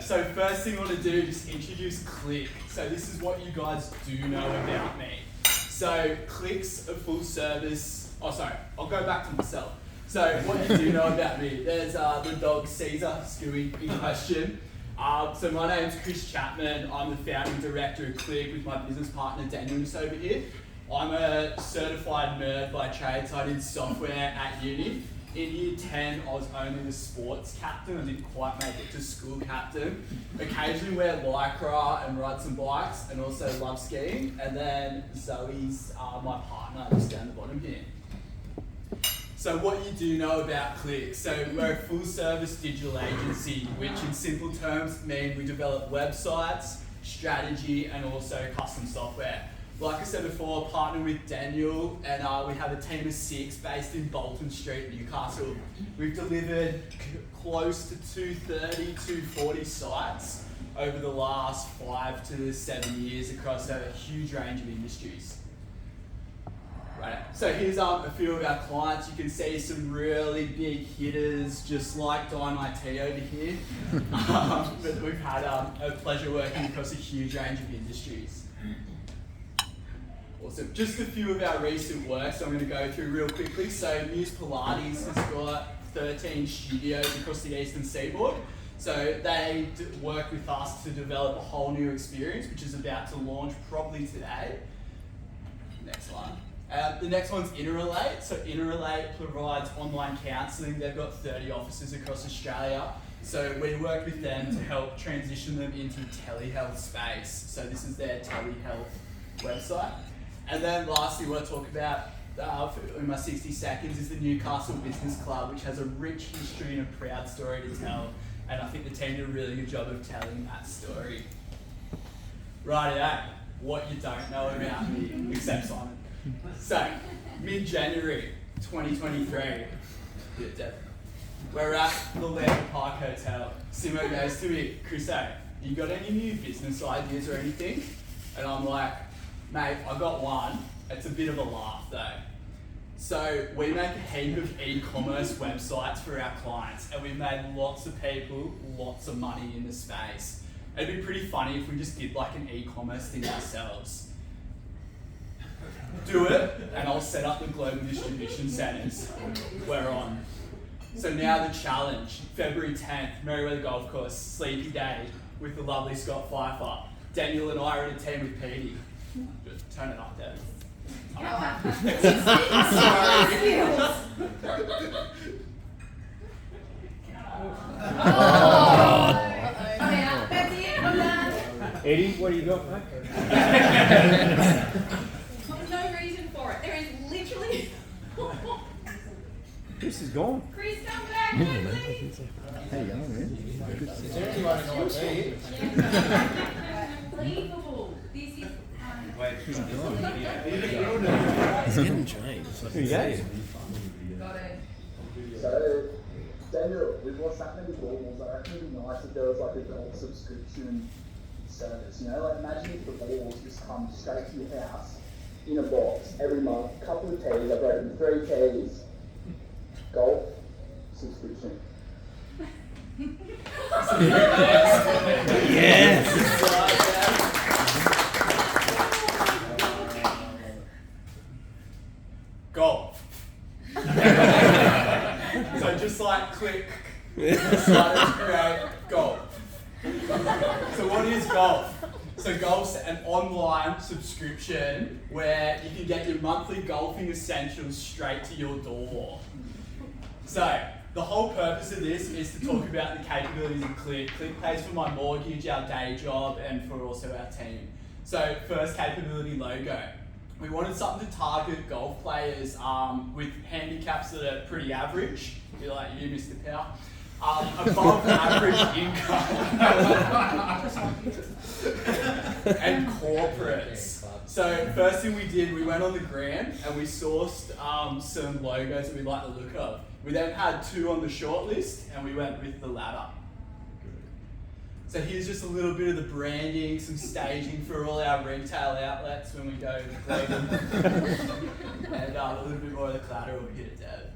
So first thing I want to do is introduce Click. So this is what you guys do know about me. So Click's a full service, I'll go back to myself. So what you do know about me, there's the dog Caesar, Stewie in question. So my name's Chris Chapman. I'm the founding director of Click with my business partner Daniel over here. I'm a certified nerd by trade, so I did software at uni. In year 10, I was only the sports captain. I didn't quite make it to school captain. Occasionally wear lycra and ride some bikes, and also love skiing. And then Zoe's my partner, just down the bottom here. So what you do know about Click. So we're a full service digital agency, which in simple terms mean we develop websites, strategy, and also custom software. Like I said before, partner with Daniel, and we have a team of 6 based in Bolton Street, Newcastle. We've delivered close to 230, 240 sites over the last 5 to 7 years across a huge range of industries. Right. So here's a few of our clients. You can see some really big hitters, just like Dime IT over here. But we've had a pleasure working across a huge range of industries. Awesome. Just a few of our recent works I'm going to go through real quickly. So Muse Pilates has got 13 studios across the eastern seaboard. So they work with us to develop a whole new experience, which is about to launch probably today. Next one. The next one's Interrelate. So Interrelate provides online counselling. They've got 30 offices across Australia. So we work with them to help transition them into telehealth space. So this is their telehealth website. And then lastly, what I talk about in my 60 seconds is the Newcastle Business Club, which has a rich history and a proud story to tell. And I think the team did a really good job of telling that story. Rightio, what you don't know about me, except Simon. So, mid-January 2023, we're at the Lander Park Hotel. Simo goes to me, Chriso, you got any new business ideas or anything? And I'm like, mate, I've got one. It's a bit of a laugh though. So we make a heap of e-commerce websites for our clients, and we've made lots of people lots of money in the space. It'd be pretty funny if we just did like an e-commerce thing ourselves. Do it, and I'll set up the global distribution centres we're on. So now the challenge, February 10th, Merriweather Golf Course, sleepy day with the lovely Scott Pfeiffer. Daniel and I are in a team with Petey. Just turn it up there. Eddie, what do you got, mate? There's no reason for it. There is literally. Chris is gone. Chris, come back, please. How you going, man? Good to see you. Is there anyone in IT? Unbelievable. This is. It's getting changed. Who you got? Got it. So, Daniel, with what's happening with balls, I reckon it'd be nice if there was like a gold subscription service. You know, like imagine if the balls just come straight to your house in a box every month, couple of keys, I've opened 3 keys, golf subscription. Yes! Golf. So just like Click, decided to create golf. So what is golf? So golf's an online subscription where you can get your monthly golfing essentials straight to your door. So the whole purpose of this is to talk about the capabilities of Click. Click pays for my mortgage, our day job, and for also our team. So first capability, logo. We wanted something to target golf players with handicaps that are pretty average. You're like you, Mr. Power. Above average income and corporates. So first thing we did, we went on the gram and we sourced some logos that we like the look of. We then had 2 on the short list and we went with the latter. So here's just a little bit of the branding, some staging for all our retail outlets when we go to Cleveland. And a little bit more of the clatter over here at Deb.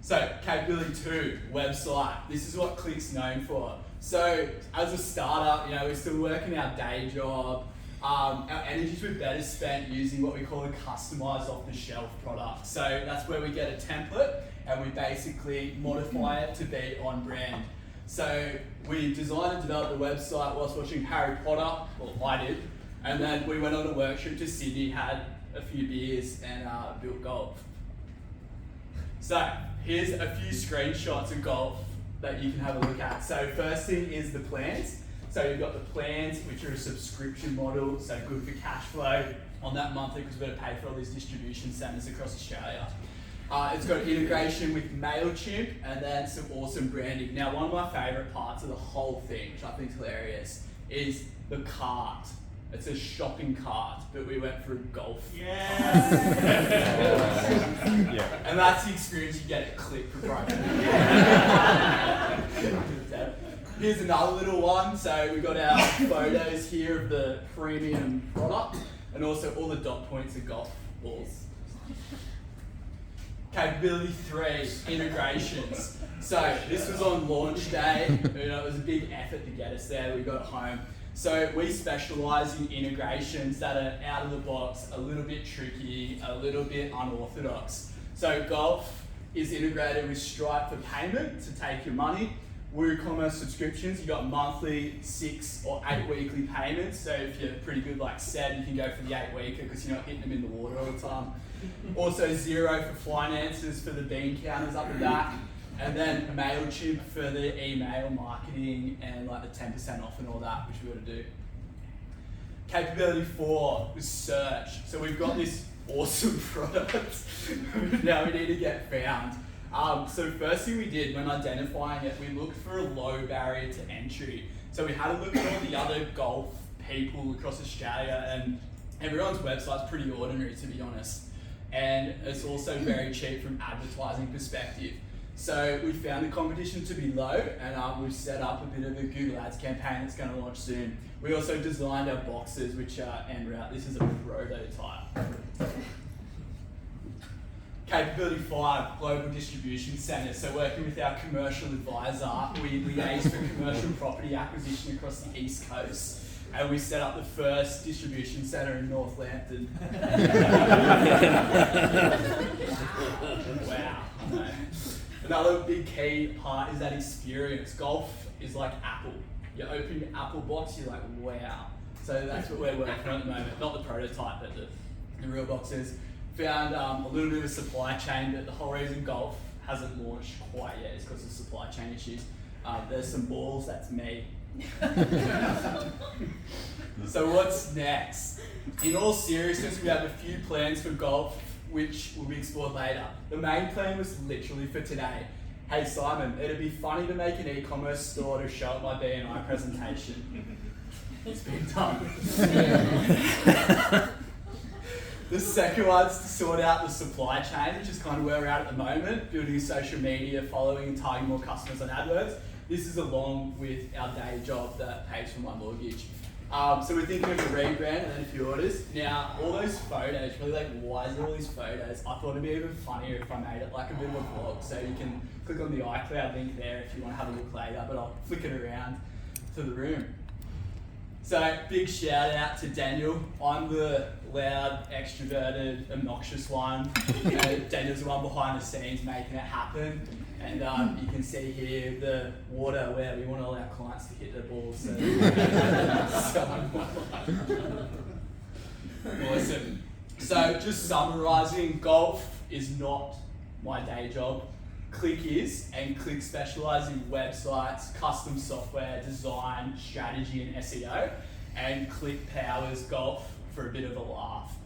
So capability 2, website. This is what Click's known for. So as a startup, we're still working our day job. Our energies were better spent using what we call a customized off-the-shelf product. So that's where we get a template and we basically modify it to be on brand. So we designed and developed the website whilst watching Harry Potter, well I did, and then we went on a work trip to Sydney, had a few beers and built golf. So here's a few screenshots of golf that you can have a look at. So first thing is the plans. So you've got the plans, which are a subscription model, so good for cash flow on that monthly because we've got to pay for all these distribution centres across Australia. It's got integration with MailChimp and then some awesome branding. Now, one of my favourite parts of the whole thing, which I think is hilarious, is the cart. It's a shopping cart, but we went for golf. Yes! And that's the experience you get at Click proprietary. Here's another little one. So we've got our photos here of the premium product and also all the dot points of golf balls. Capability 3, integrations. So this was on launch day. It was a big effort to get us there. We got home. So we specialise in integrations that are out of the box, a little bit tricky, a little bit unorthodox. So golf is integrated with Stripe for payment to take your money. WooCommerce subscriptions, you got monthly, 6 or 8 weekly payments. So if you're pretty good like Seb, you can go for the 8 weeker because you're not hitting them in the water all the time. Also Xero for finances for the bean counters up the back. And then MailChimp for the email marketing and like the 10% off and all that, which we got to do. Capability 4 was search. So we've got this awesome product. Now we need to get found. So first thing we did when identifying it, we looked for a low barrier to entry. So we had a look at all the other golf people across Australia and everyone's website's pretty ordinary to be honest. And it's also very cheap from advertising perspective. So we found the competition to be low and we've set up a bit of a Google Ads campaign that's going to launch soon. We also designed our boxes, which are en route. This is a prototype. Capability 5, global distribution centres. So working with our commercial advisor, we liaise for commercial property acquisition across the East Coast. And we set up the first distribution centre in Northampton. Wow. Another big key part is that experience. Golf is like Apple. You open your Apple box, you're like, wow. So that's what we're working on at the moment. Not the prototype, but the real boxes. Found a little bit of a supply chain, but the whole reason golf hasn't launched quite yet is because of supply chain issues. There's some balls, that's me. So what's next? In all seriousness, we have a few plans for golf, which will be explored later. The main plan was literally for today. Hey Simon, it'd be funny to make an e-commerce store to show up my BNI presentation. It's been done. The second one's to sort out the supply chain, which is kind of where we're at the moment, building social media, following and targeting more customers on AdWords. This is along with our day job that pays for my mortgage. So we're thinking of a rebrand and then a few orders. Now, all those photos, really like, why is there all these photos? I thought it'd be even funnier if I made it like a bit of a vlog. So you can click on the iCloud link there if you want to have a look later, but I'll flick it around to the room. So big shout out to Daniel. I'm the loud, extroverted, obnoxious one. Daniel's the one behind the scenes making it happen. And you can see here the water where we want all our clients to hit their balls. So. Awesome. So just summarising, golf is not my day job. Click is, and Click specialises in websites, custom software, design, strategy and SEO, and Click powers golf for a bit of a laugh.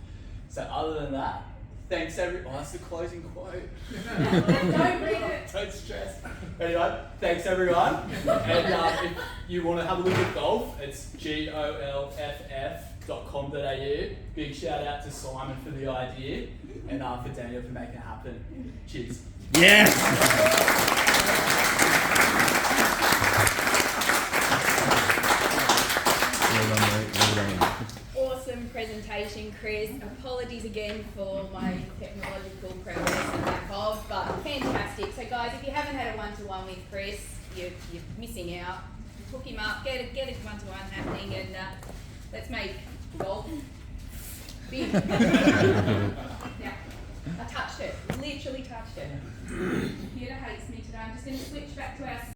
So other than that, thanks everyone. Oh, that's the closing quote. Don't read it. Don't stress. Anyway, thanks everyone. And if you want to have a look at golf, it's golff.com.au. Big shout out to Simon for the idea and for Daniel for making it happen. Cheers. Yes! Well done, mate. Well done. Awesome presentation, Chris. Apologies again for my technological prowess and lack of, but fantastic. fantastic. So guys, if you haven't had a one-to-one with Chris, you're missing out. Hook him up, get a one-to-one happening, and let's make golf big. Yeah, I touched it, literally touched it. Computer hates me today. I'm just going to switch back to our